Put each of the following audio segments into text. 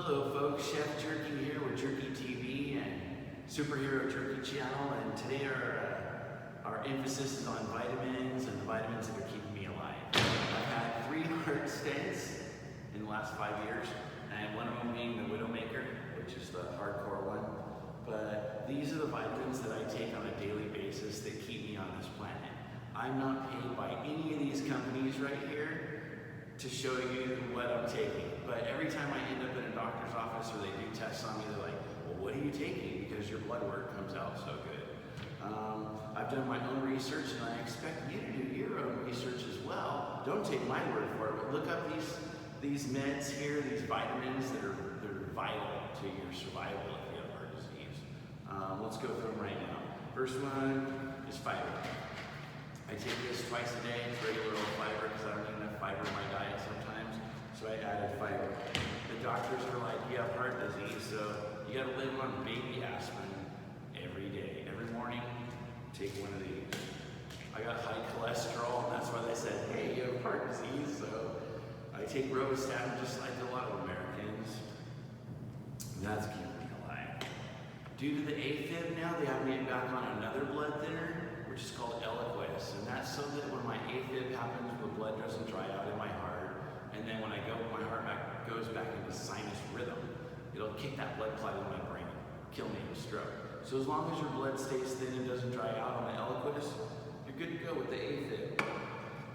Hello folks, Chef Jerky here with Jerky TV and Superhero Jerky Channel, and today our emphasis is on vitamins and the vitamins that are keeping me alive. I've had 3 heart stents in the last 5 years, and one of them being the Widowmaker, which is the hardcore one. But these are the vitamins that I take on a daily basis that keep me on this planet. I'm not paid by any of these companies right here to show you what I'm taking. But every time I end up in a doctor's office or they do tests on me, they're like, well, what are you taking? Because your blood work comes out so good. I've done my own research, and I expect you to do your own research as well. Don't take my word for it, but look up these meds here, these vitamins that are vital to your survival if you have heart disease. Let's go through them right now. First one is fiber. I take this twice a day. It's regular old fiber because I don't need enough fiber in my diet sometimes, so I added fiber. The doctors are like, you have heart disease, so you gotta live on baby aspirin every day. Every morning, take one of these. I got high cholesterol, and that's why they said, hey, you have heart disease, so I take rovastatin just like a lot of Americans. That's keeping me alive. Due to the A-Fib now, they have me back on another blood thinner, which is called Eliquis, and that's so that when my A-Fib happens, the blood doesn't dry out in my heart, and then when my heart goes back into sinus rhythm, it'll kick that blood clot in my brain, kill me of a stroke. So as long as your blood stays thin and doesn't dry out on the Eliquis, you're good to go with the A-Fib.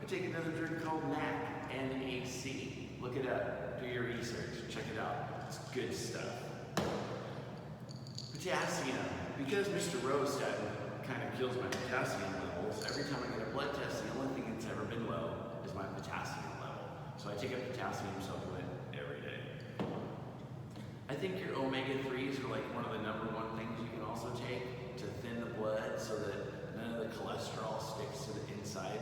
I take another drink called NAC, N-A-C. Look it up, do your research, check it out. It's good stuff. Potassium, because Mr. Rovastatin kind of kills my potassium levels. Every time I get a blood test, the only thing that's ever been low is my potassium level. So I take a potassium supplement every day. I think your omega-3s are like one of the #1 things you can also take to thin the blood so that none of the cholesterol sticks to the inside.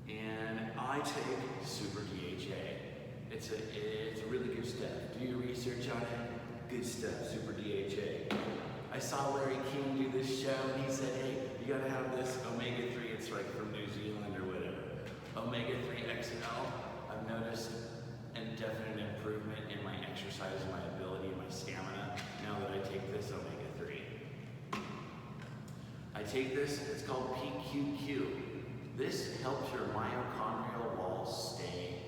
And I take Super DHA. It's a really good stuff. Do your research on it. Good stuff, Super DHA. I saw Larry King do this show, and he said, hey, you gotta have this omega-3, it's like from New Zealand or whatever. Omega-3 XL, I've noticed a definite improvement in my exercise, my ability, and my stamina now that I take this omega-3. I take this, it's called PQQ. This helps your myochondrial wall stay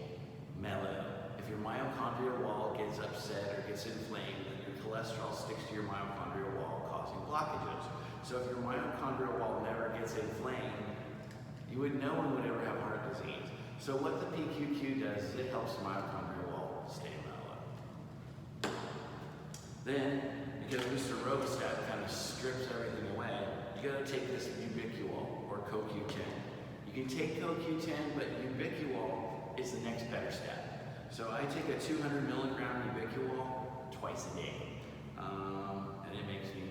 mellow. If your myochondrial wall gets upset or gets inflamed, then your cholesterol sticks to your myochondrial wall, causing blockages. So if your myochondrial wall never gets inflamed, no one would ever have heart disease. So what the PQQ does is it helps the myochondrial wall stay mellow. Then, because Mr. Rovastatin kind of strips everything away, you gotta take this ubiquitol or CoQ10. You can take CoQ10, but ubiquitol is the next better step. So I take a 200 milligram ubiquitol twice a day, and it makes me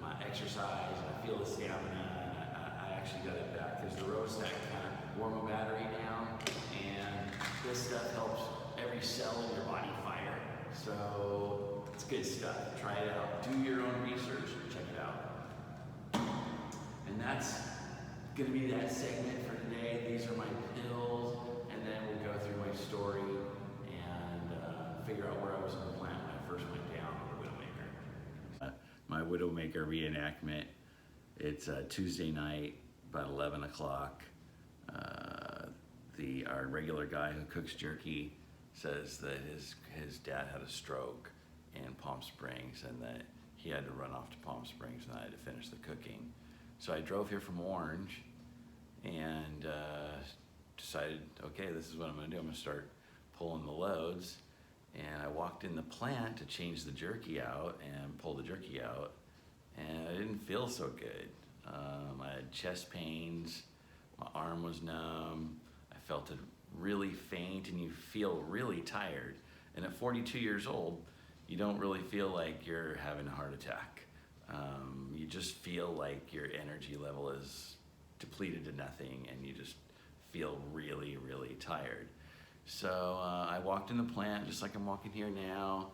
my exercise, and I feel the stamina, and I actually got it back because the Rovastatin kind of wore my battery down, and this stuff helps every cell in your body fire. So it's good stuff. Try it out. Do your own research. Check it out. And that's going to be that segment for today. These are my pills. And then we'll go through my story and figure out where I was on the planet when I first went down with the Widowmaker. My Widowmaker reenactment, it's Tuesday night, about 11 o'clock. Our regular guy who cooks jerky says that his dad had a stroke in Palm Springs and that he had to run off to Palm Springs and I had to finish the cooking. So I drove here from Orange and decided, okay, this is what I'm gonna do. I'm gonna start pulling the loads. And I walked in the plant to change the jerky out and pull the jerky out, and I didn't feel so good. I had chest pains, my arm was numb, I felt it really faint, and you feel really tired. And at 42 years old, you don't really feel like you're having a heart attack. You just feel like your energy level is depleted to nothing, and you just feel really, really tired. So I walked in the plant just like I'm walking here now,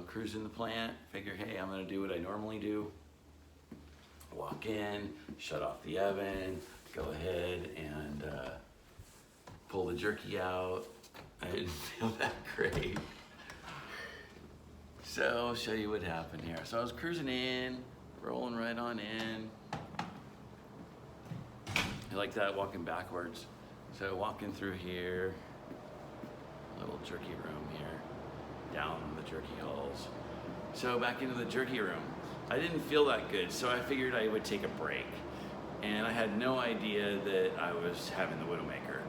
cruising the plant, figure, hey, I'm gonna do what I normally do. Walk in, shut off the oven, go ahead and pull the jerky out, I didn't feel that great. So I'll show you what happened here. So I was cruising in, rolling right on in. I like that, walking backwards. So walking through here, little jerky room here, down the jerky halls. So back into the jerky room. I didn't feel that good, so I figured I would take a break. And I had no idea that I was having the Widowmaker.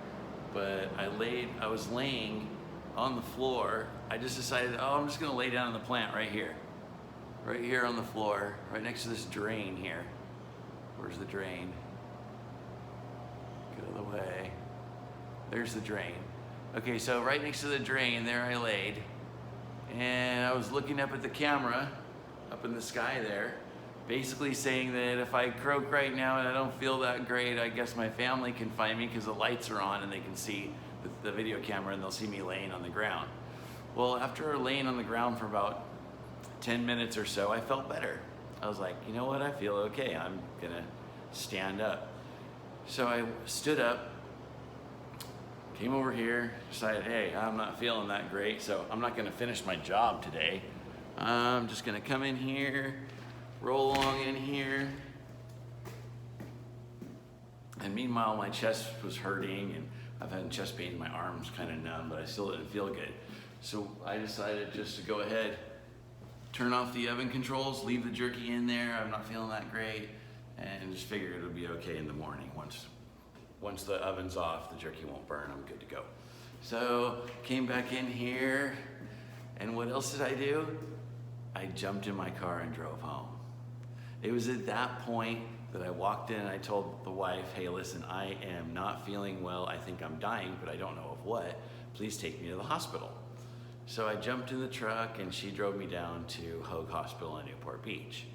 But I was laying on the floor. I just decided, oh, I'm just gonna lay down in the plant right here. Right here on the floor, right next to this drain here. Where's the drain? Get out of the way. There's the drain. Okay, so right next to the drain, there I laid. And I was looking up at the camera, up in the sky there, basically saying that if I croak right now and I don't feel that great, I guess my family can find me because the lights are on and they can see the video camera and they'll see me laying on the ground. Well, after laying on the ground for about 10 minutes or so, I felt better. I was like, you know what, I feel okay. I'm gonna stand up. So I stood up, came over here, decided, hey, I'm not feeling that great, so I'm not gonna finish my job today. I'm just gonna come in here, roll along in here. And meanwhile, my chest was hurting and I've had chest pain, my arms kind of numb, but I still didn't feel good. So I decided just to go ahead, turn off the oven controls, leave the jerky in there. I'm not feeling that great, and just figured it would be okay in the morning. Once the oven's off, the jerky won't burn, I'm good to go. So came back in here, and what else did I do? I jumped in my car and drove home. It was at that point that I walked in and I told the wife, hey, listen, I am not feeling well. I think I'm dying, but I don't know of what. Please take me to the hospital. So I jumped in the truck and she drove me down to Hoag Hospital in Newport Beach.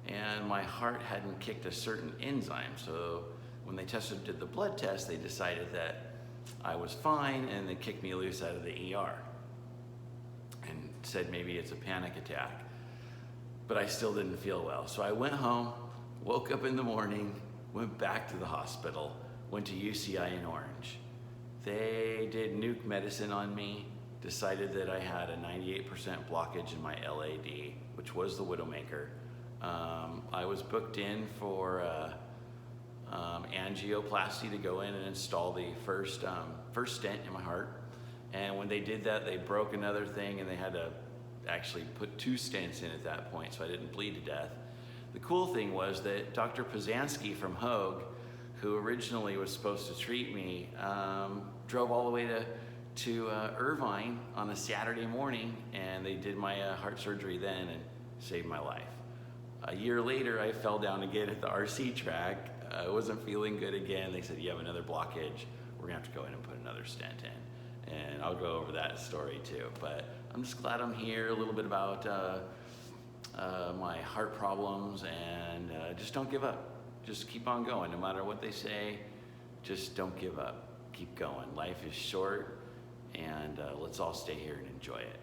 And my heart hadn't kicked a certain enzyme. So when they did the blood test, they decided that I was fine and they kicked me loose out of the ER and said maybe it's a panic attack. But I still didn't feel well. So I went home, woke up in the morning, went back to the hospital, went to UCI in Orange. They did nuke medicine on me, decided that I had a 98% blockage in my LAD, which was the Widowmaker. I was booked in for angioplasty to go in and install the first stent in my heart. And when they did that, they broke another thing and they had to actually put 2 stents in at that point, so I didn't bleed to death. The cool thing was that Dr. Pazanski from Hoag, who originally was supposed to treat me, drove all the way to Irvine on a Saturday morning, and they did my heart surgery then and saved my life. A year later, I fell down again at the RC track. I wasn't feeling good again. They said, you have another blockage. We're gonna have to go in and put another stent in. And I'll go over that story too. But I'm just glad I'm here, a little bit about my heart problems, and just don't give up. Just keep on going, no matter what they say, just don't give up. Keep going. Life is short, and let's all stay here and enjoy it.